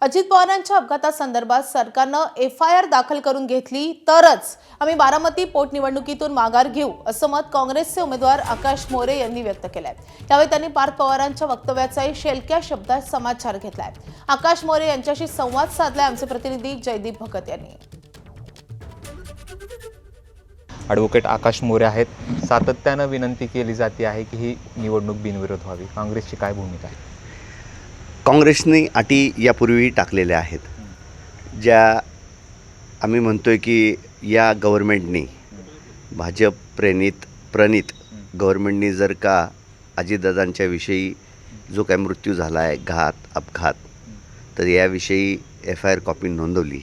अजित पवारांच्या अपघातासंदर्भात सरकारनं FIR दाखल करून घेतली तरच आम्ही बारामती पोटनिवडणुकीतून माघार घेऊ असं मत काँग्रेसचे उमेदवार आकाश मोरे यांनी व्यक्त केलंय। त्यावेळी त्यांनी पार्थ पवारांच्या वक्तव्याचाही शेलक्या शब्दात समाचार घेतलाय। आकाश मोरे यांच्याशी संवाद साधलाय आमचे प्रतिनिधी जयदीप भगत यांनी। ॲडव्होकेट आकाश मोरे आहेत। सातत्यानं विनंती केली जाते आहे की ही निवडणूक बिनविरोध व्हावी, काँग्रेसची काय भूमिका आहे? काँग्रेसने अटी यापूर्वी टाकलेल्या आहेत, ज्या आम्ही म्हणतोय की या गव्हर्नमेंटनी भाजप प्रणित गव्हर्नमेंटनी जर का अजितदादांच्या विषयी जो काही मृत्यू झाला आहे, अपघात, तर याविषयी FIR कॉपी नोंदवली।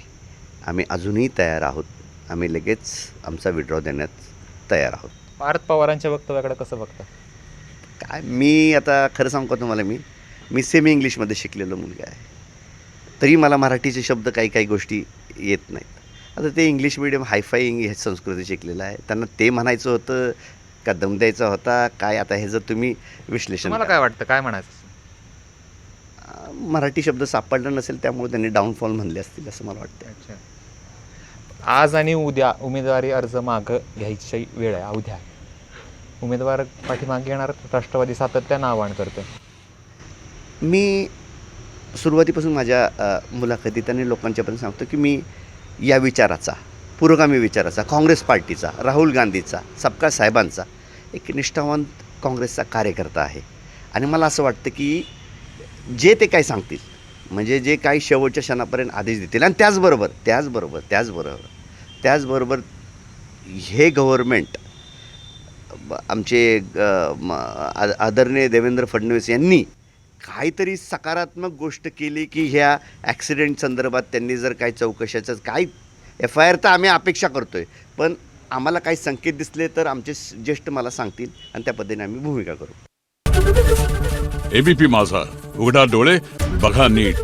आम्ही अजूनही तयार आहोत, आम्ही लगेच आमचा विड्रॉ देण्यात तयार आहोत। पार्थ पवारांच्या वक्तव्याकडे कसं बघता? काय मी आता खरं सांगू का तुम्हाला, मी सेमी इंग्लिशमध्ये शिकलेलो मुलगा आहे, तरी मला मराठीचे शब्द काही गोष्टी येत नाहीत। आता ते इंग्लिश मीडियम हायफाय हे संस्कृती शिकलेलं आहे, त्यांना ते म्हणायचं होतं का दम द्यायचा होता काय? आता हे जर तुम्ही विश्लेषण मला काय वाटतं, काय म्हणायचं? मराठी शब्द सापडला नसेल त्यामुळे त्यांनी डाऊनफॉल म्हणले असतील असं मला वाटतं। अच्छा, आज आणि उद्या उमेदवारी अर्ज मागं घ्यायची वेळ आहे, उद्या उमेदवार पाठीमागे घेणार राष्ट्रवादी सातत्यानं आवाहन करते। मी सुरुवातीपासून माझ्या मुलाखतीत आणि लोकांच्यापर्यंत सांगतो की मी या विचाराचा, पुरोगामी विचाराचा, काँग्रेस पार्टीचा, राहुल गांधीचा, सबका साहेबांचा एक निष्ठावंत काँग्रेसचा कार्यकर्ता आहे। आणि मला असं वाटतं की जे ते काय सांगतील, म्हणजे जे काही शेवटच्या क्षणापर्यंत आदेश देतील, आणि त्याचबरोबर हे गव्हर्नमेंट, आमचे आदरणीय देवेंद्र फडणवीस यांनी काहीतरी सकारात्मक गोष्ट केली की ह्या ॲक्सिडेंट संदर्भात त्यांनी जर काही चौकशाचं काय FIR तर आम्ही अपेक्षा करतो आहे, पण आम्हाला काही संकेत दिसले तर आमचे ज्येष्ठ मला सांगतील आणि त्या पद्धतीने आम्ही भूमिका करू। ABP माझा, उघडा डोळे बघा नीट।